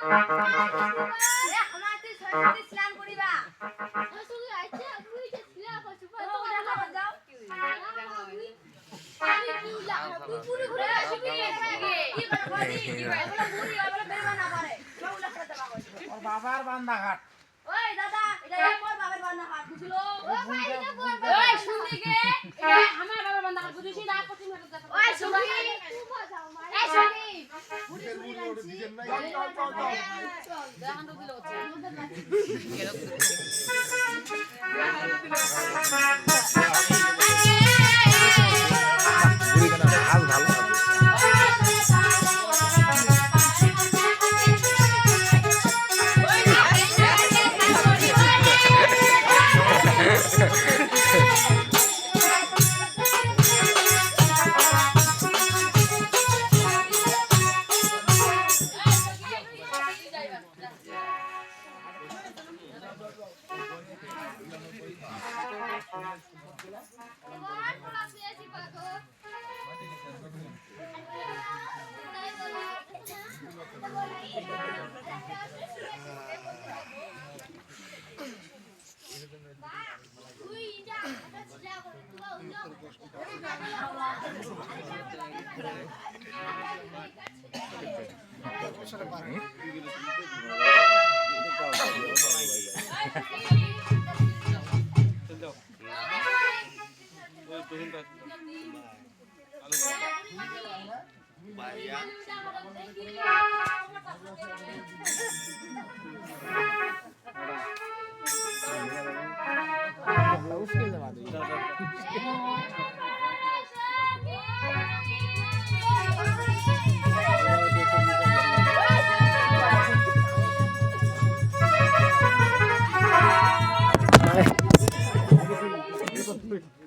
এ আমাতে সরস্বতী স্নান করিবা আসলে আইছে আমি যে ছিলা করছি তো দেখা যাও কি আমি কিউলা তুই পুরো ঘুরে আসবি কি করবি কি এগুলো বুড়ি এগুলো বেরবা না পারে সবগুলো খেতে দেবা ওর বাবার বান্দা ঘাট ওই দাদা এটা মোর বাবার বান্না হাত বুঝলো ও ভাই এটা বল ওই শুনি গে এটা আমার বাবা বান্দা বুঝিস না কঠিন মেরে দেখা ওই শুনি তুই বাজাও মার এই শুনি বুড়ি শুনি রাখছি চল দেখান তো দিল হচ্ছে বুড়ি কেন হাল ভালো তোমার পড়া পেয়েছি পাগো তুই যা এটা ছিলা করে उसके जमाने Hey!